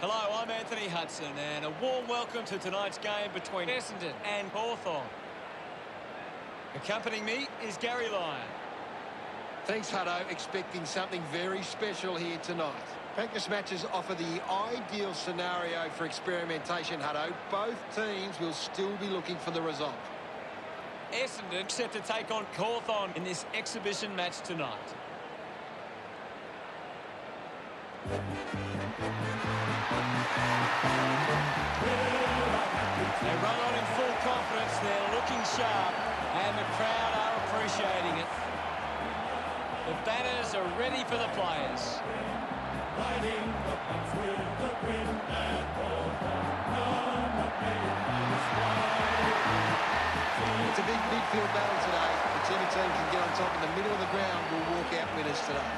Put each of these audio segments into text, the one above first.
Hello, I'm Anthony Hudson, and a warm welcome to tonight's game between Essendon and Hawthorn. Accompanying me is Gary Lyon. Thanks, Hutto. Expecting something very special here tonight. Practice matches offer the ideal scenario for experimentation, Hutto. Both teams will still be looking for the result. Essendon set to take on Hawthorn in this exhibition match tonight. They run on in full confidence, they're looking sharp, and the crowd are appreciating it. The banners are ready for the players. It's a big midfield battle today. Whichever team can get on top in the middle of the ground will walk out winners today.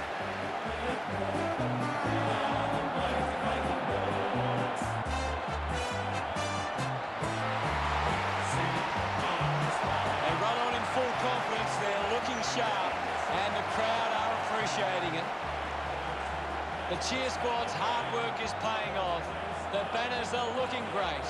Confidence, they're looking sharp, and the crowd are appreciating it. The cheer squad's hard work is paying off. The banners are looking great.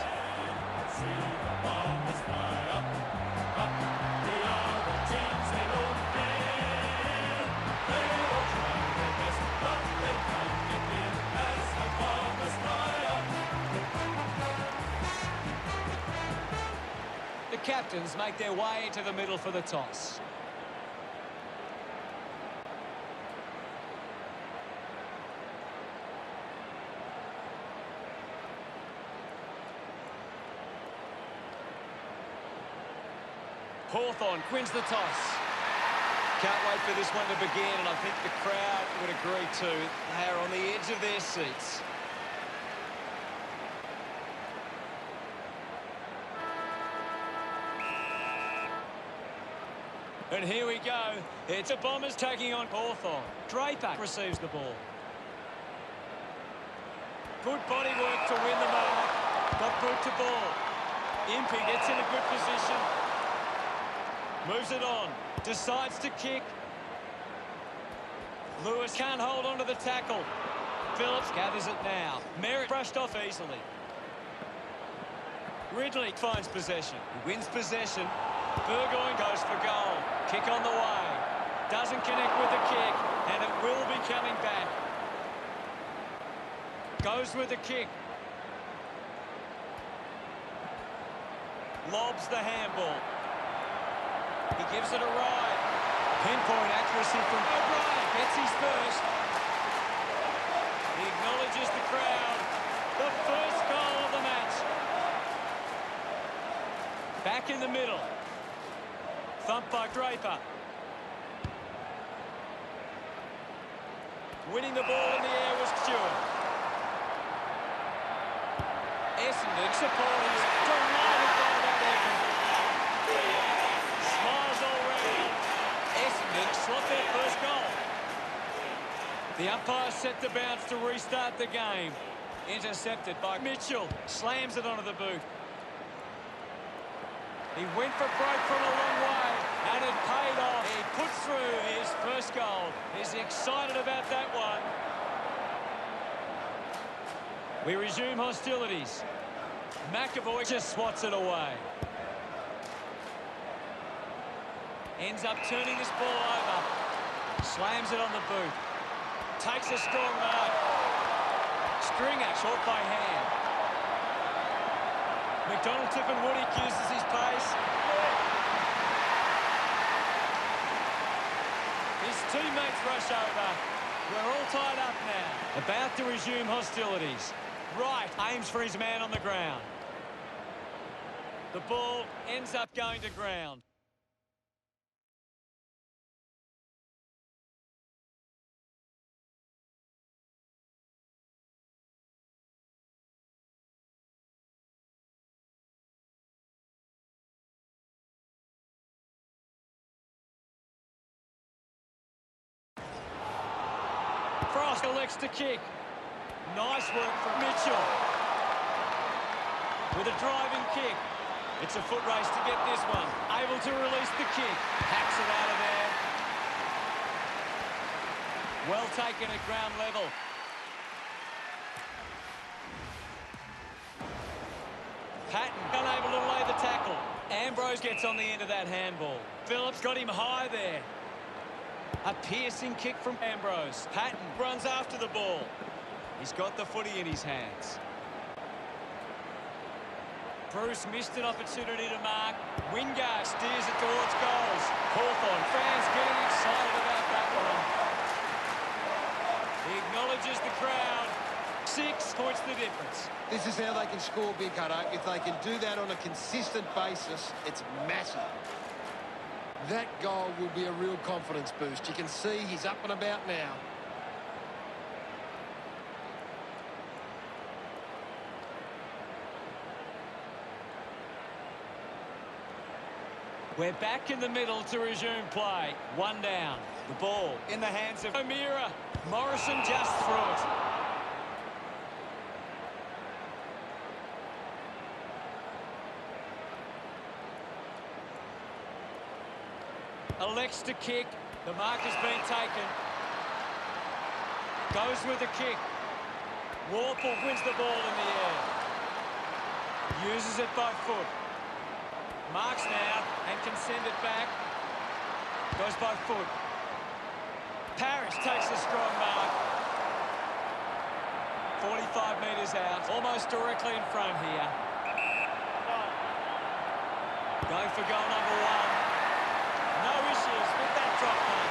The captains make their way to the middle for the toss. Hawthorn wins the toss. Can't wait for this one to begin, and I think the crowd would agree too. They are on the edge of their seats. And here we go. It's a Bombers taking on Hawthorn. Draper receives the ball. Good body work to win the moment. Got boot to ball. Impey gets in a good position. Moves it on. Decides to kick. Lewis can't hold on to the tackle. Phillips gathers it now. Merritt brushed off easily. Ridley finds possession. He wins possession. Burgoyne goes for goal. Kick on the way. Doesn't connect with the kick, and it will be coming back. Goes with the kick. Lobs the handball. He gives it a ride. Pinpoint accuracy from O'Brien. Gets his first. He acknowledges the crowd. The first goal of the match. Back in the middle. Thumped by Draper. Winning the ball in the air was Stewart. Essendon supporters delighted by that effort. Smiles all round. Essendon slot their first goal. The umpire set the bounce to restart the game. Intercepted by Mitchell. Slams it onto the boot. He went for broke from a long way, and it paid off. He puts through his first goal. He's excited about that one. We resume hostilities. McAvoy just swats it away. Ends up turning this ball over. Slams it on the boot. Takes a strong mark. Stringer short by hand. McDonald-Tipungwuti uses his pace. His teammates rush over. We're all tied up now. About to resume hostilities. Wright aims for his man on the ground. The ball ends up going to ground. Frost elects to kick. Nice work from Mitchell. With a driving kick. It's a foot race to get this one. Able to release the kick. Hacks it out of there. Well taken at ground level. Patton unable to lay the tackle. Ambrose gets on the end of that handball. Phillips got him high there. A piercing kick from Ambrose. Patton runs after the ball. He's got the footy in his hands. Bruce missed an opportunity to mark. Wingard steers it towards goals. Hawthorn fans getting excited about that one. He acknowledges the crowd. 6 points the difference. This is how they can score big, Hutto. If they can do that on a consistent basis, it's massive. That goal will be a real confidence boost. You can see he's up and about now. We're back in the middle to resume play. 1 down. The ball in the hands of O'Meara. Morrison just through it. Elects to kick. The mark has been taken. Goes with the kick. Warple wins the ball in the air. Uses it by foot. Marks now and can send it back. Goes by foot. Parrish takes a strong mark. 45 metres out. Almost directly in front here. Going for goal number 1. No issues with that drop punt.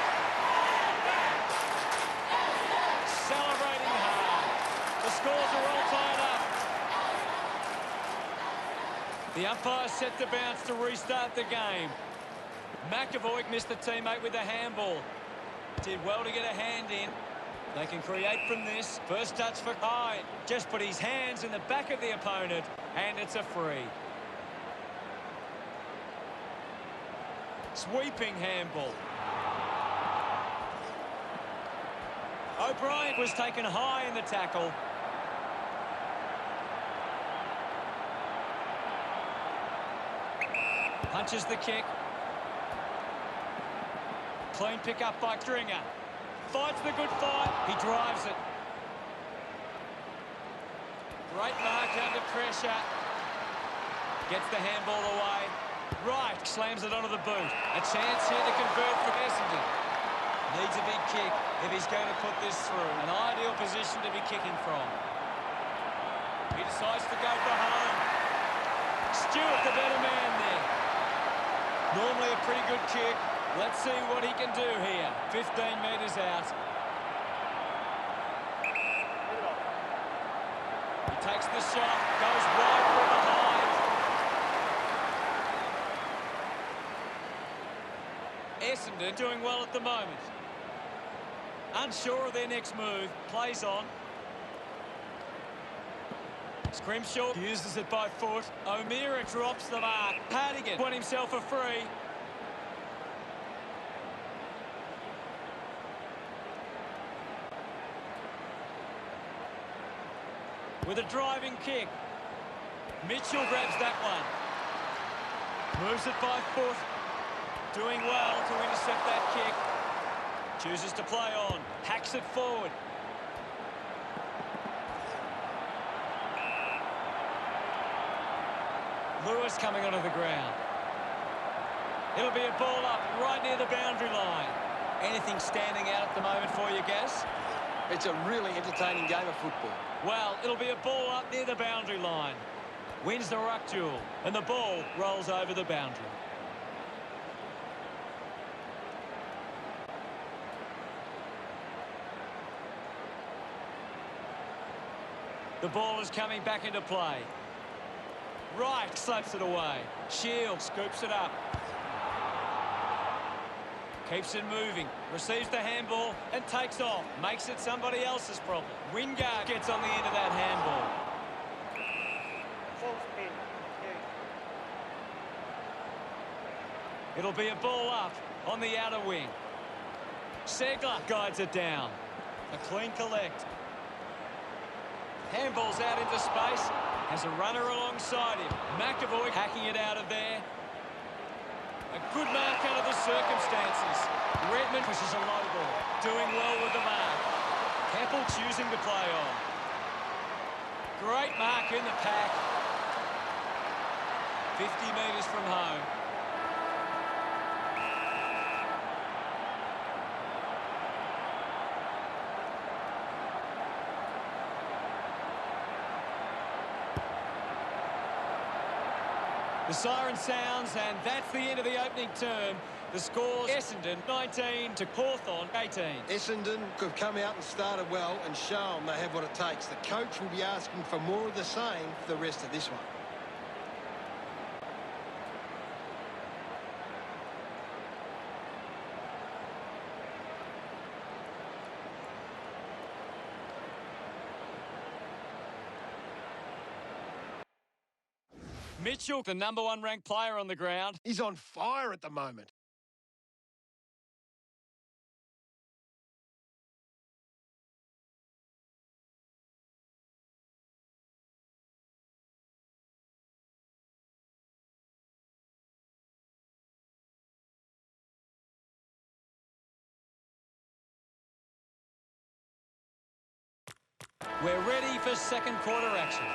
Celebrating hard. The scores are all tied up. The umpire set the bounce to restart the game. McAvoy missed the teammate with a handball. Did well to get a hand in. They can create from this. First touch for Hyde. Just put his hands in the back of the opponent, and it's a free. Sweeping handball. O'Brien was taken high in the tackle. Punches the kick. Clean pick up by Stringer. Fights the good fight. He drives it. Great mark under pressure. Gets the handball away. Wright slams it onto the boot. A chance here to convert for Essendon. Needs a big kick if he's going to put this through. An ideal position to be kicking from. He decides to go for home. Stewart, the better man there. Normally a pretty good kick. Let's see what he can do here. 15 metres out. He takes the shot. Goes wide for behind. Essendon doing well at the moment. Unsure of their next move. Plays on. Scrimshaw uses it by foot. O'Meara drops the mark. Hardigan won himself a free. With a driving kick. Mitchell grabs that one. Moves it by foot. Doing well to intercept that kick. Chooses to play on. Hacks it forward. Lewis coming onto the ground. It'll be a ball up right near the boundary line. Anything standing out at the moment for you, Gaz? It's a really entertaining game of football. Well, it'll be a ball up near the boundary line. Wins the ruck duel, and the ball rolls over the boundary. The ball is coming back into play. Wright slaps it away. Shield scoops it up. Keeps it moving. Receives the handball and takes off. Makes it somebody else's problem. Wingard gets on the end of that handball. It'll be a ball up on the outer wing. Segler guides it down. A clean collect. Handball's out into space. Has a runner alongside him. McAvoy hacking it out of there. A good mark under the circumstances. Redmond pushes a low ball. Doing well with the mark. Keppel choosing to play on. Great mark in the pack. 50 metres from home. The siren sounds, and that's the end of the opening term. The score's Essendon 19 to Hawthorn 18. Essendon could come out and started well and shown they have what it takes. The coach will be asking for more of the same for the rest of this one. Mitchell, the #1 ranked player on the ground. He's on fire at the moment. We're ready for second quarter action.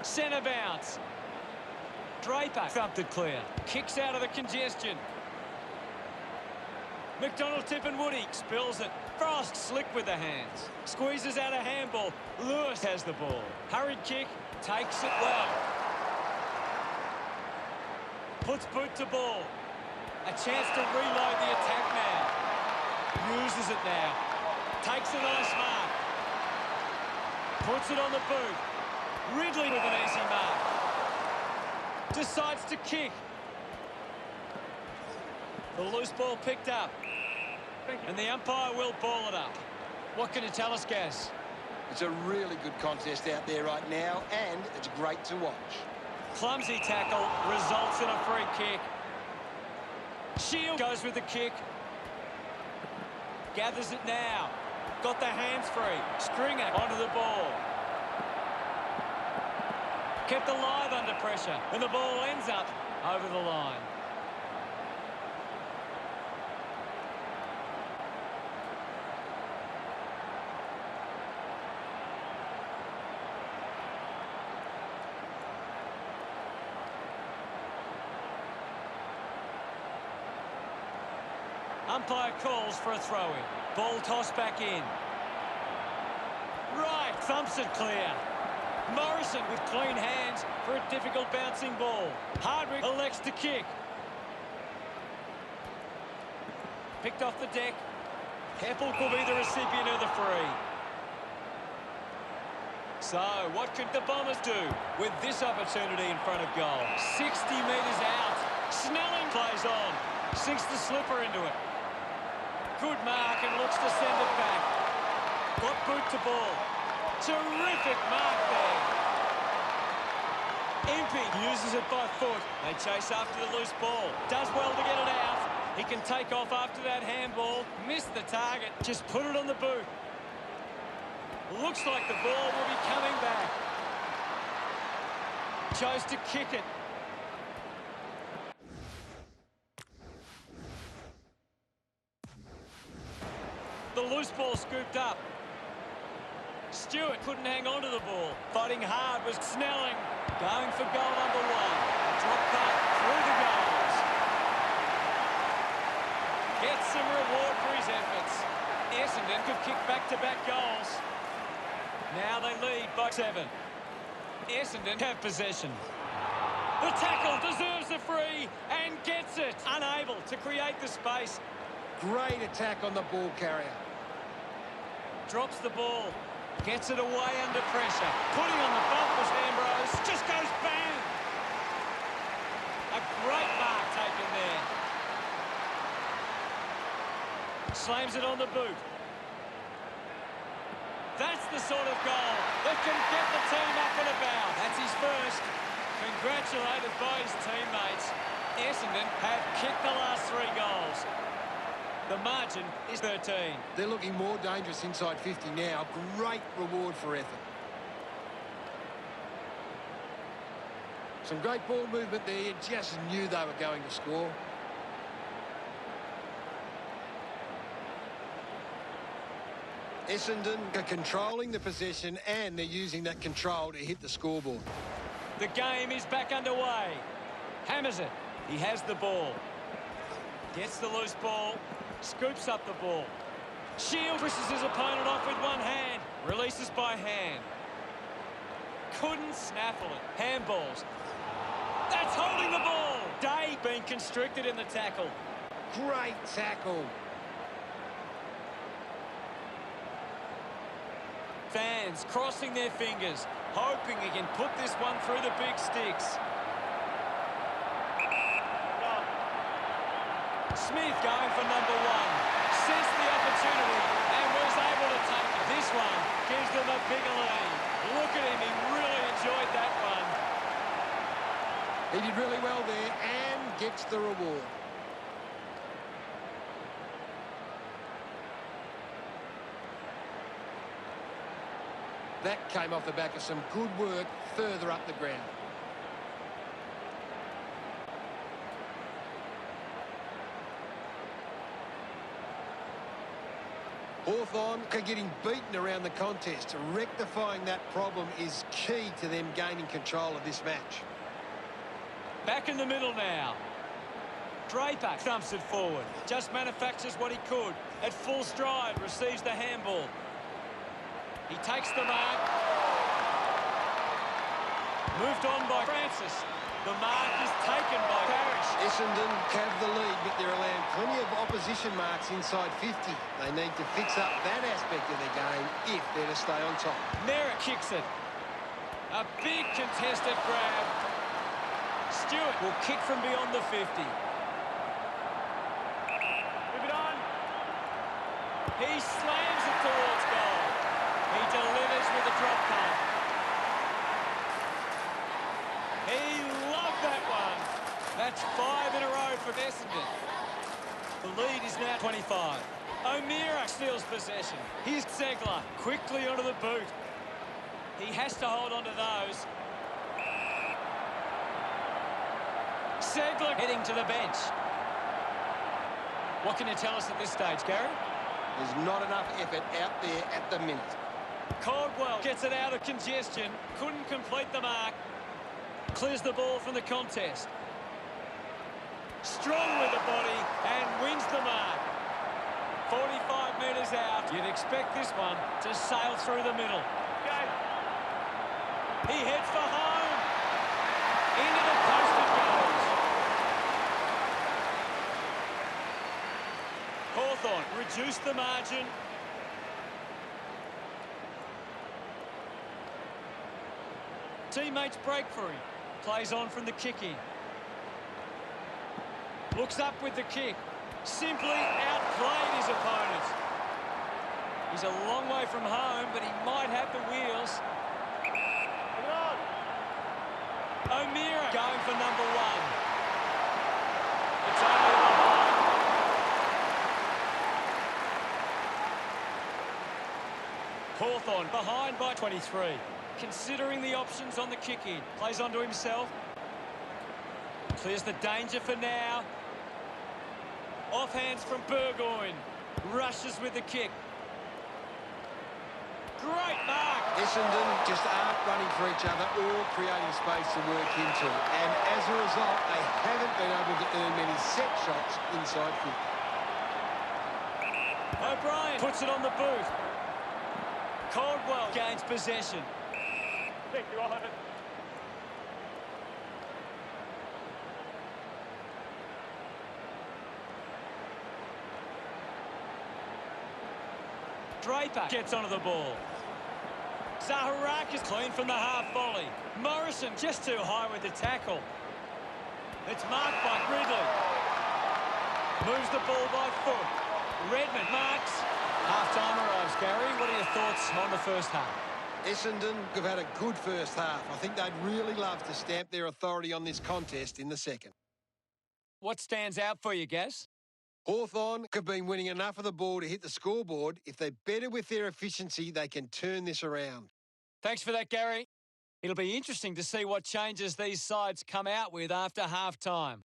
Centre bounce. Draper thumped it clear. Kicks out of the congestion. McDonald tipping Woody. Spills it. Frost slick with the hands. Squeezes out a handball. Lewis has the ball. Hurried kick. Takes it well. Puts boot to ball. A chance to reload the attack now. Uses it now. Takes a nice mark. Puts it on the boot. Ridley with an easy mark. Decides to kick. The loose ball picked up. And the umpire will ball it up. What can you tell us, Gaz? It's a really good contest out there right now, and it's great to watch. Clumsy tackle results in a free kick. Shield goes with the kick. Gathers it now. Got the hands free. Stringer onto the ball. Kept alive under pressure. And the ball ends up over the line. Umpire calls for a throw-in. Ball tossed back in. Right, thumps it clear. Morrison with clean hands for a difficult bouncing ball. Hardwick elects to kick. Picked off the deck. Heppel will be the recipient of the free. So, what could the Bombers do with this opportunity in front of goal? 60 metres out. Snelling plays on. Sinks the slipper into it. Good mark and looks to send it back. Got boot to ball. Terrific mark there. Impey uses it by foot. They chase after the loose ball. Does well to get it out. He can take off after that handball. Missed the target. Just put it on the boot. Looks like the ball will be coming back. Chose to kick it. The loose ball scooped up. Stewart couldn't hang on to the ball. Fighting hard was Snelling. Going for goal number 1. Drop punt through the goals. Gets some reward for his efforts. Essendon could kick back-to-back goals. Now they lead by 7. Essendon have possession. The tackle deserves the free and gets it. Unable to create the space. Great attack on the ball carrier. Drops the ball. Gets it away under pressure. Putting on the bump was Ambrose. Just goes bang. A great mark taken there. Slams it on the boot. That's the sort of goal that can get the team up and about. That's his first. Congratulated by his teammates. Essendon have kicked the last 3 goals. The margin is 13. They're looking more dangerous inside 50 now. Great reward for effort. Some great ball movement there. You just knew they were going to score. Essendon are controlling the possession, and they're using that control to hit the scoreboard. The game is back underway. Hammers it. He has the ball. Gets the loose ball. Scoops up the ball. Shield pushes his opponent off with one hand. Releases by hand. Couldn't snaffle it. Handballs. That's holding the ball. Day being constricted in the tackle. Great tackle. Fans crossing their fingers, hoping he can put this one through the big sticks. Smith going for number one. Sensed the opportunity and was able to take it. This one gives them a bigger lead. Look at him, he really enjoyed that one. He did really well there and gets the reward. That came off the back of some good work further up the ground. Hawthorn are getting beaten around the contest. Rectifying that problem is key to them gaining control of this match. Back in the middle now. Draper thumps it forward. Just manufactures what he could. At full stride, receives the handball. He takes the mark. Moved on by Francis. The mark is taken by Parrish. Essendon have the lead, but they're allowing plenty of opposition marks inside 50. They need to fix up that aspect of their game if they're to stay on top. Merritt kicks it. A big contested grab. Stewart will kick from beyond the 50. Move it on. He slams it towards goal. He delivers with a drop punt. He loved that one. That's 5 in a row for Essendon. The lead is now 25. O'Meara steals possession. Here's Zegler quickly onto the boot. He has to hold on to those. Zegler heading to the bench. What can you tell us at this stage, Gary? There's not enough effort out there at the minute. Caldwell gets it out of congestion. Couldn't complete the mark. Clears the ball from the contest. Strong with the body and wins the mark. 45 metres out. You'd expect this one to sail through the middle. He heads for home. Into the post it goes. Hawthorn reduced the margin. Teammates break for him. Plays on from the kick-in. Looks up with the kick. Simply outplayed his opponent. He's a long way from home, but he might have the wheels. O'Meara going for number one. It's only Hawthorn behind by 23. Considering the options on the kick-in. Plays onto himself. Clears the danger for now. Offhands from Burgoyne. Rushes with the kick. Great mark. Essendon just aren't running for each other or creating space to work into. And as a result, they haven't been able to earn many set shots inside 50. O'Brien puts it on the boot. Caldwell gains possession. Thank you, I'll have it. Draper gets onto the ball. Zaharakis clean from the half volley. Morrison just too high with the tackle. It's marked by Ridley. Moves the ball by foot. Redmond marks. Half-time arrives, Gary. What are your thoughts on the first half? Essendon have had a good first half. I think they'd really love to stamp their authority on this contest in the second. What stands out for you, Gaz? Hawthorn have been winning enough of the ball to hit the scoreboard. If they're better with their efficiency, they can turn this around. Thanks for that, Gary. It'll be interesting to see what changes these sides come out with after half-time.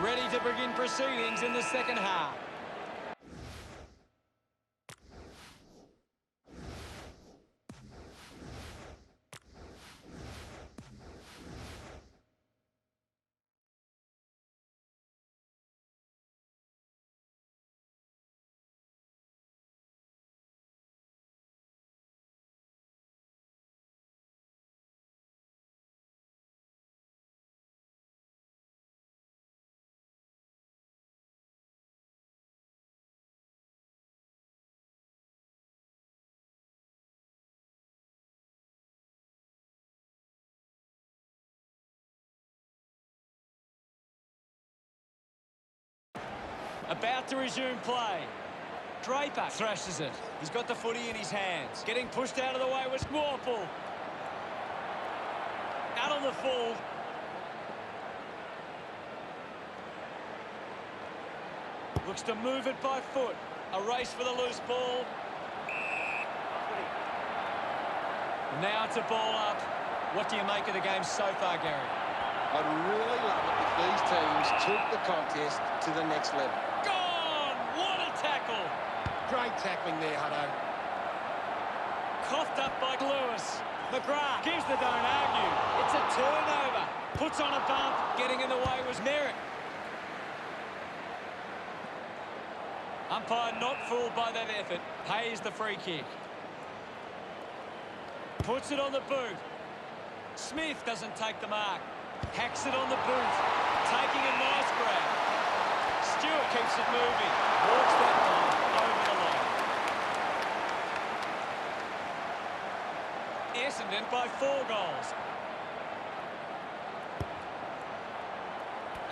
Ready to begin proceedings in the second half. About to resume play. Draper thrashes it. He's got the footy in his hands. Getting pushed out of the way was Warple. Out on the full. Looks to move it by foot. A race for the loose ball. Now it's a ball up. What do you make of the game so far, Gary? I'd really love it if these teams took the contest to the next level. Gone! What a tackle! Great tackling there, Hutto. Coughed up by Lewis. McGrath gives the don't argue. It's a turnover. Puts on a bump. Getting in the way was Merrick. Umpire not fooled by that effort. Pays the free kick. Puts it on the boot. Smith doesn't take the mark. Hacks it on the boot. Taking a nice grab. Stewart keeps it moving. Walks that one over the line. Essendon by 4 goals.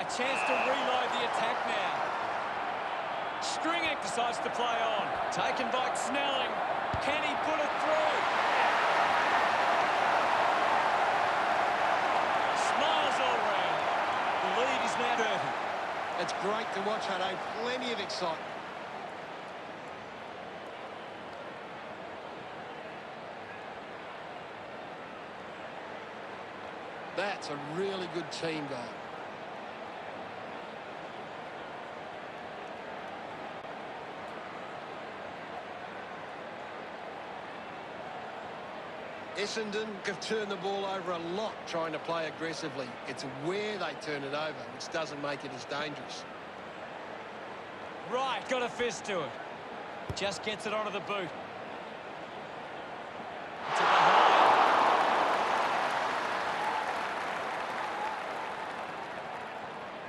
A chance to reload the attack now. Stringer decides to play on. Taken by Snelling. Can he put it through? Smiles all round. The lead is now 30. It's great to watch, Hutto. Plenty of excitement. That's a really good team goal. Essendon have turned the ball over a lot trying to play aggressively. It's where they turn it over, which doesn't make it as dangerous. Right, got a fist to it. Just gets it onto the boot. To behind.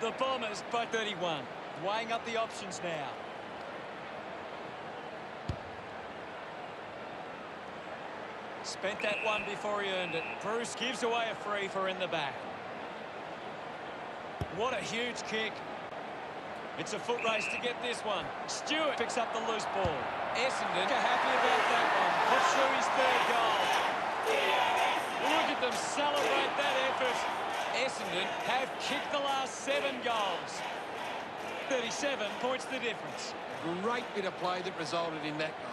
The Bombers by 31. Weighing up the options now. Spent that one before he earned it. Bruce gives away a free for in the back. What a huge kick. It's a foot race to get this one. Stewart picks up the loose ball. Essendon are happy about that one. Puts through his 3rd goal. Look at them celebrate that effort. Essendon have kicked the last 7 goals. 37 points the difference. Great bit of play that resulted in that goal.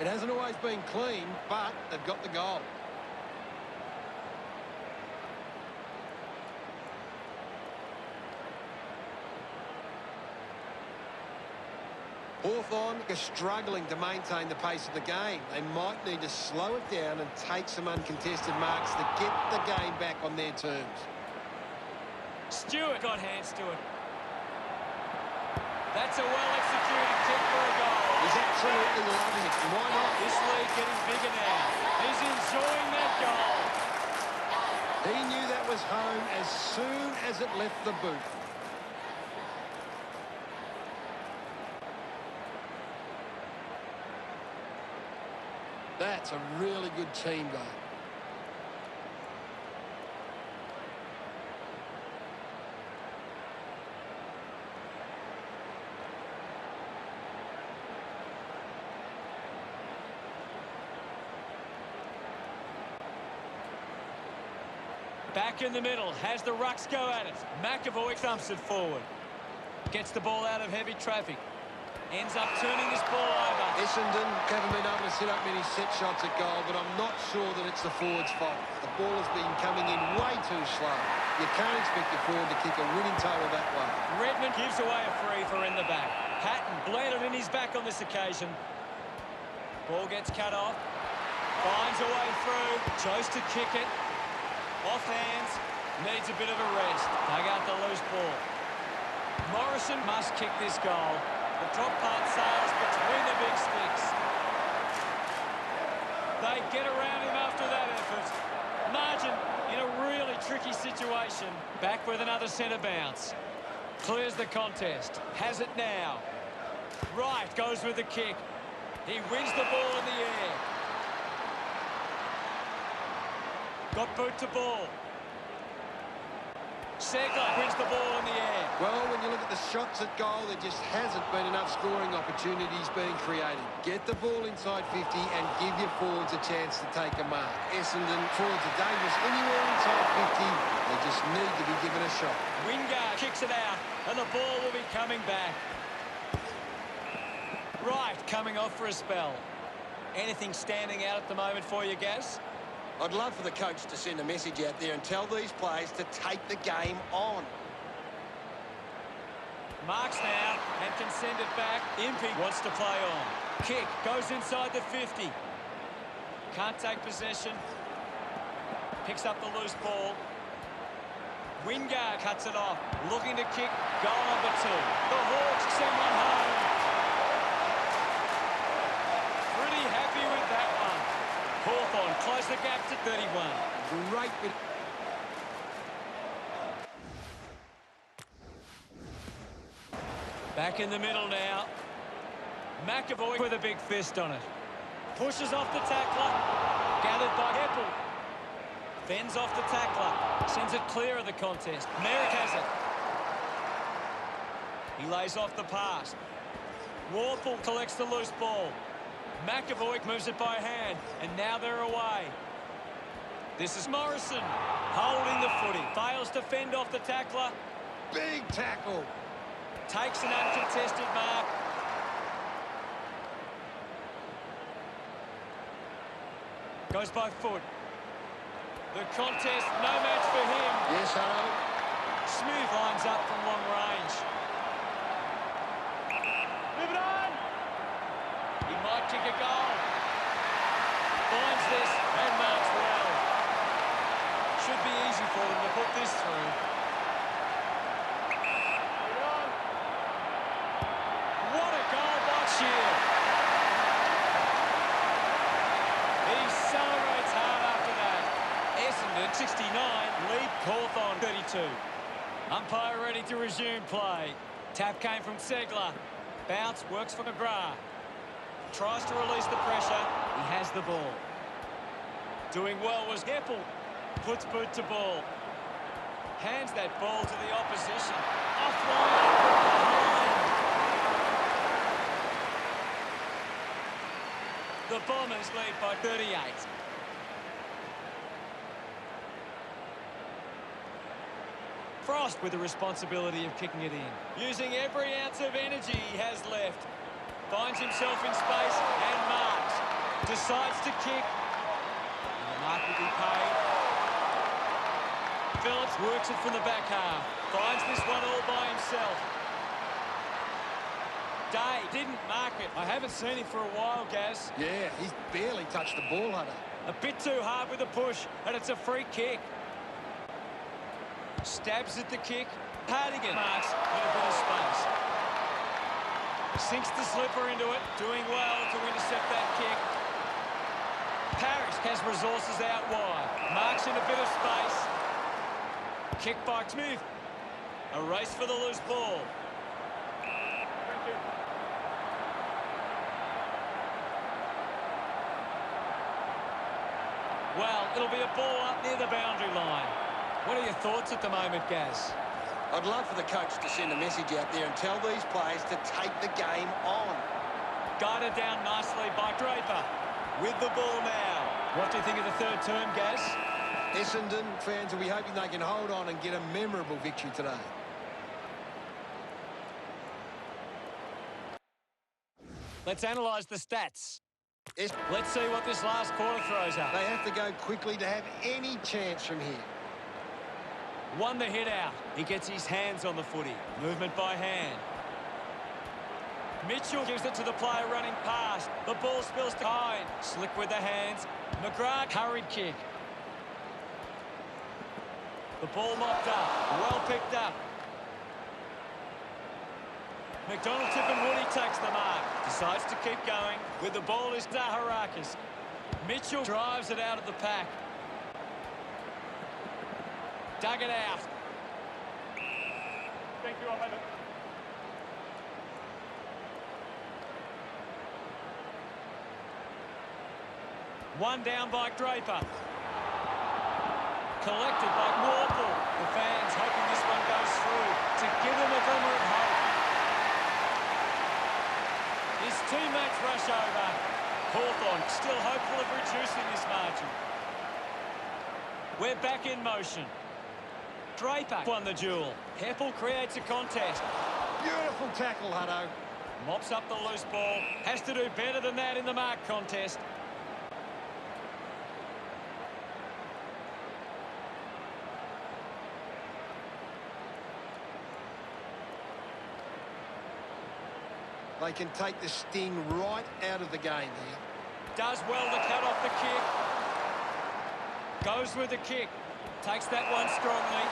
It hasn't always been clean, but they've got the goal. Hawthorn are struggling to maintain the pace of the game. They might need to slow it down and take some uncontested marks to get the game back on their terms. Stewart got hands to it. That's a well-executed kick for a goal. He's absolutely loving it. Why not? This lead getting bigger now. He's enjoying that goal. He knew that was home as soon as it left the boot. That's a really good team goal. Back in the middle, has the rucks go at it. McAvoy thumps it forward. Gets the ball out of heavy traffic. Ends up turning this ball over. Essendon haven't been able to set up many set shots at goal, but I'm not sure that it's the forwards' fault. The ball has been coming in way too slow. You can't expect your forward to kick a winning total that way. Redmond gives away a free for in the back. Hatton landed in his back on this occasion. Ball gets cut off. Finds a way through. Chose to kick it. Off hands. Needs a bit of a rest. Dug out the loose ball. Morrison must kick this goal. The drop part sails between the big sticks. They get around him after that effort. Margin in a really tricky situation. Back with another centre bounce. Clears the contest. Has it now. Wright goes with the kick. He wins the ball in the air. Got boot to ball. Segler wins the ball in the air. Well, when you look at the shots at goal, there just hasn't been enough scoring opportunities being created. Get the ball inside 50 and give your forwards a chance to take a mark. Essendon forwards are dangerous anywhere inside 50. They just need to be given a shot. Wingard kicks it out, and the ball will be coming back. Wright coming off for a spell. Anything standing out at the moment for you, Gaz? I'd love for the coach to send a message out there and tell these players to take the game on. Marks now and can send it back. Impey wants to play on. Kick goes inside the 50. Can't take possession. Picks up the loose ball. Wingard cuts it off. Looking to kick. Goal number 2. The Hawks send one home. Pretty happy with that one. Hawthorn close the gap to 31. Great bit. Back in the middle now. McAvoy with a big fist on it. Pushes off the tackler. Gathered by Heppel. Fends off the tackler. Sends it clear of the contest. Merrick has it. He lays off the pass. Warple collects the loose ball. McAvoy moves it by hand, and now they're away. This is Morrison, holding the footy. Fails to fend off the tackler. Big tackle. Takes an uncontested mark. Goes by foot. The contest, no match for him. Yes, Hutto. Smooth lines up from long range. Move it on. He might kick a goal. Finds this and marks well. Should be easy for them to put this through. What a goal by Shear. He celebrates hard after that. Essendon 69, lead Hawthorn 32. Umpire ready to resume play. Tap came from Segler. Bounce works for McGrath. Tries to release the pressure. He has the ball. Doing well was Heppel. Puts boot to ball. Hands that ball to the opposition. Offline. The Bombers lead by 38. Frost with the responsibility of kicking it in. Using every ounce of energy he has left. Finds himself in space and marks. Decides to kick. And the mark will be paid. Phillips works it from the back half. Finds this one all by himself. Day didn't mark it. I haven't seen him for a while, Gaz. Yeah, he's barely touched the ball, Hutto. A bit too hard with the push, and it's a free kick. Stabs at the kick. Hardigan marks with a bit of space. Sinks the slipper into it, doing well to intercept that kick. Parrish has resources out wide. Marks in a bit of space. Kick by Smith. A race for the loose ball. Well, it'll be a ball up near the boundary line. What are your thoughts at the moment, Gaz? I'd love for the coach to send a message out there and tell these players to take the game on. Guided down nicely by Draper. With the ball now. What do you think of the third term, Gaz? Essendon fans will be hoping they can hold on and get a memorable victory today. Let's analyse the stats. Let's see what this last quarter throws up. They have to go quickly to have any chance from here. Won the hit out. He gets his hands on the footy. Movement by hand. Mitchell gives it to the player running past. The ball spills to Hine. Slick with the hands. McGrath, hurried kick. The ball mopped up. Well picked up. McDonald Woody takes the mark. Decides to keep going. With the ball is Zaharakis. Mitchell drives it out of the pack. Dug it out. Thank you, I'll have it. One down by Draper. Collected by Morphle. The fans hoping this one goes through to give them a glimmer of hope. His teammates rush over. Hawthorn still hopeful of reducing this margin. We're back in motion. Draper won the duel. Heppel creates a contest. Beautiful tackle, Hutto. Mops up the loose ball. Has to do better than that in the mark contest. They can take the sting right out of the game here. Does well to cut off the kick. Goes with the kick. Takes that one strongly.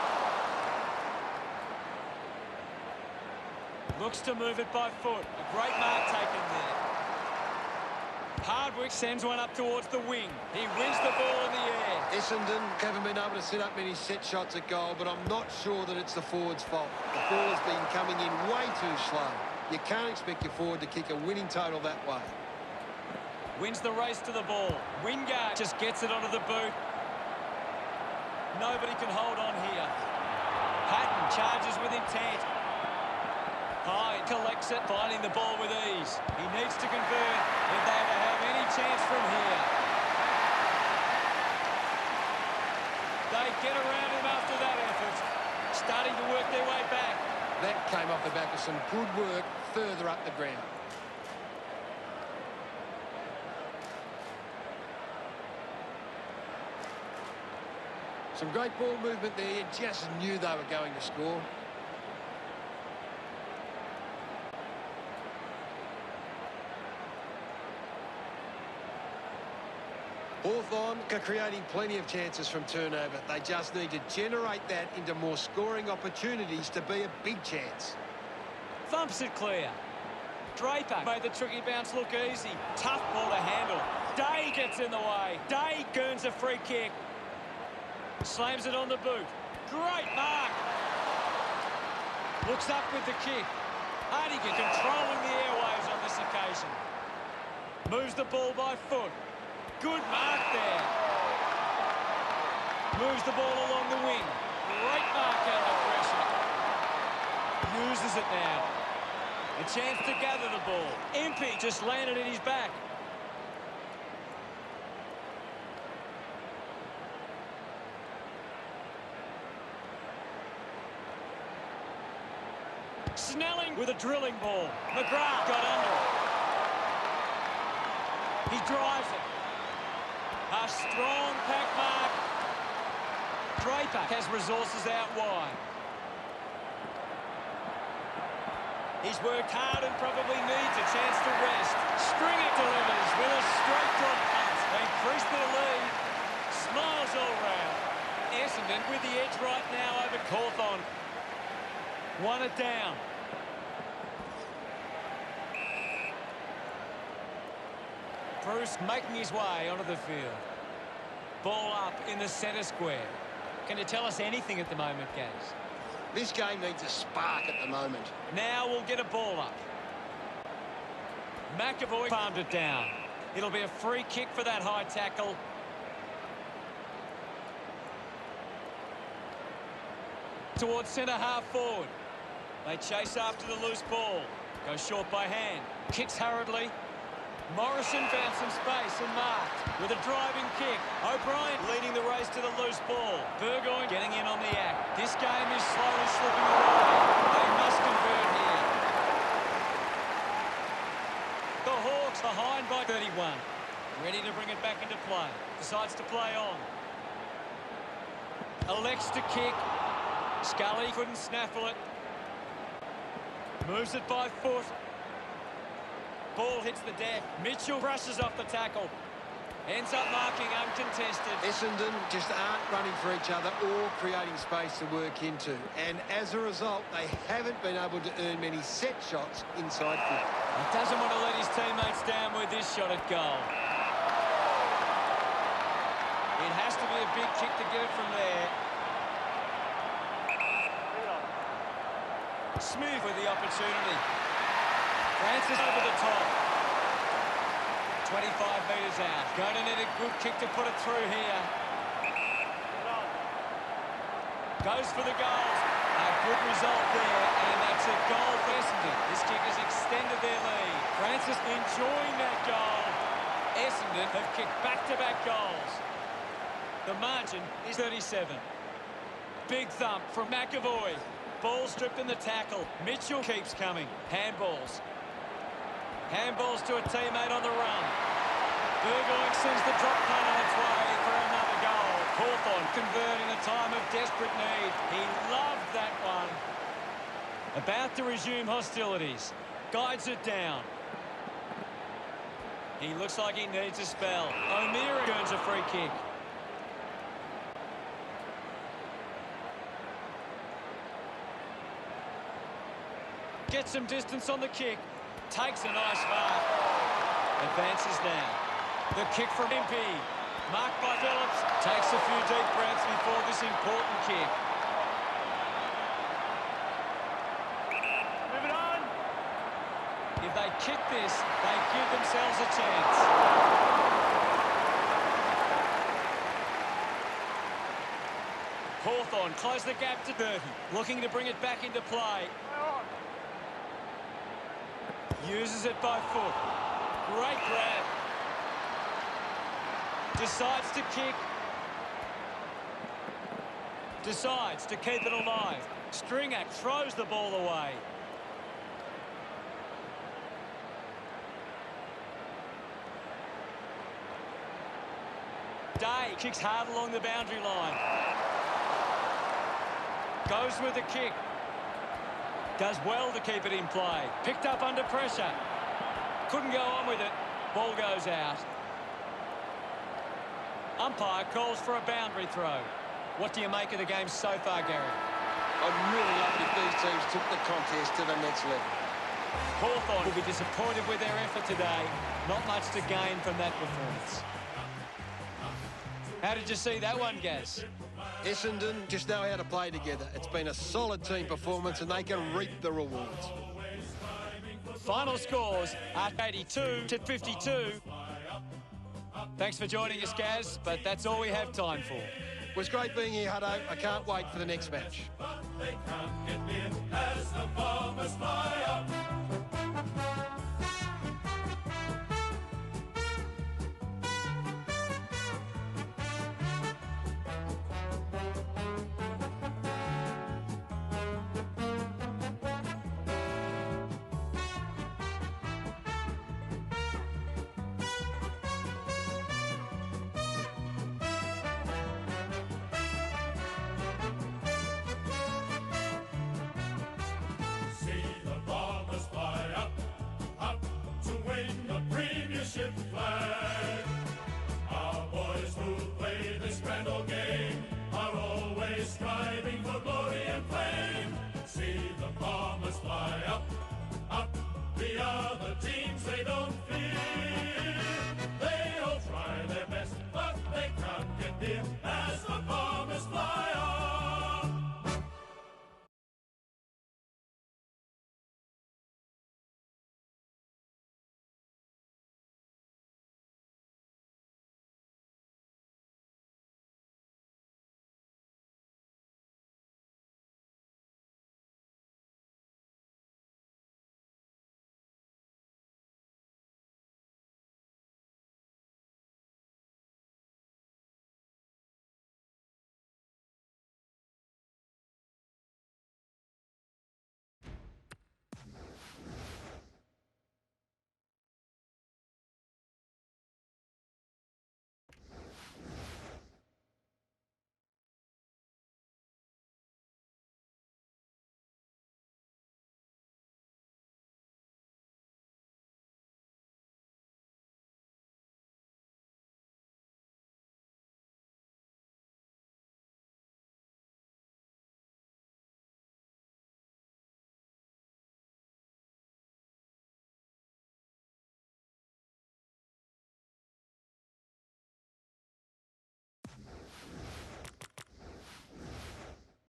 Looks to move it by foot. A great mark taken there. Hardwick sends one up towards the wing. He wins the ball in the air. Essendon haven't been able to set up many set shots at goal, but I'm not sure that it's the forward's fault. The ball has been coming in way too slow. You can't expect your forward to kick a winning total that way. Wins the race to the ball. Wingard just gets it onto the boot. Nobody can hold on here. Patton charges with intent. Hyde collects it, finding the ball with ease. He needs to convert if they are to have any chance from here. They get around him after that effort. Starting to work their way back. That came off the back of some good work further up the ground. Some great ball movement there. You just knew they were going to score. Hawthorn are creating plenty of chances from turnover. They just need to generate that into more scoring opportunities to be a big chance. Thumps it clear. Draper made the tricky bounce look easy. Tough ball to handle. Day gets in the way. Day earns a free kick. Slams it on the boot. Great mark. Looks up with the kick. Hardigan controlling the airwaves on this occasion. Moves the ball by foot. Good mark there. Moves the ball along the wing. Great mark under pressure. Uses it now. A chance to gather the ball. Impey just landed in his back. Snelling with a drilling ball. McGrath got under it. He drives it. A strong pack mark. Draper has resources out wide. He's worked hard and probably needs a chance to rest. Stringer delivers with a straight drop punt. They increase their lead. Smiles all round. Essendon with the edge right now over Hawthorn. Won it down. Bruce making his way onto the field. Ball up in the centre square. Can you tell us anything at the moment, Gaz? This game needs a spark at the moment. Now we'll get a ball up. McAvoy palmed it down. It'll be a free kick for that high tackle. Towards centre half forward. They chase after the loose ball. Goes short by hand. Kicks hurriedly. Morrison found some space and marked with a driving kick. O'Brien leading the race to the loose ball. Burgoyne getting in on the act. This game is slowly slipping away. They must convert here. The Hawks behind by 31. Ready to bring it back into play. Decides to play on. Elects to kick. Scully couldn't snaffle it. Moves it by foot. Ball hits the deck. Mitchell brushes off the tackle. Ends up marking uncontested. Essendon just aren't running for each other or creating space to work into. And as a result, they haven't been able to earn many set shots inside 50. He doesn't want to let his teammates down with this shot at goal. It has to be a big kick to get it from there. Smooth with the opportunity. Francis over the top. 25 metres out. Going to need a good kick to put it through here. Goes for the goals. A good result there, and that's a goal for Essendon. This kick has extended their lead. Francis enjoying that goal. Essendon have kicked back-to-back goals. The margin is 37. Big thump from McAvoy. Ball stripped in the tackle. Mitchell keeps coming. Handballs. Handballs to a teammate on the run. Burgoyne sends the drop punt on its way for another goal. Hawthorn converting a time of desperate need. He loved that one. About to resume hostilities. Guides it down. He looks like he needs a spell. O'Meara earns a free kick. Gets some distance on the kick. Takes a nice mark. Advances now. The kick from MP. Marked by Phillips. Takes a few deep breaths before this important kick. Move it on. If they kick this, they give themselves a chance. Hawthorn close the gap to 30. Looking to bring it back into play. Uses it by foot. Great grab. Decides to kick. Decides to keep it alive. Stringer throws the ball away. Day kicks hard along the boundary line. Goes with the kick. Does well to keep it in play. Picked up under pressure. Couldn't go on with it. Ball goes out. Umpire calls for a boundary throw. What do you make of the game so far, Gary? I'd really love it if these teams took the contest to the next level. Hawthorn will be disappointed with their effort today. Not much to gain from that performance. How did you see that one, Gaz? Essendon just know how to play together. It's been a solid team performance and they can reap the rewards. Final scores are 82-52. Thanks for joining us, Gaz, but that's all we have time for. It was great being here, Hutto. I can't wait for the next match. Flag. Our boys who play this grand old game are always striving for glory and fame. See the Bombers fly up, up. The other teams, they don't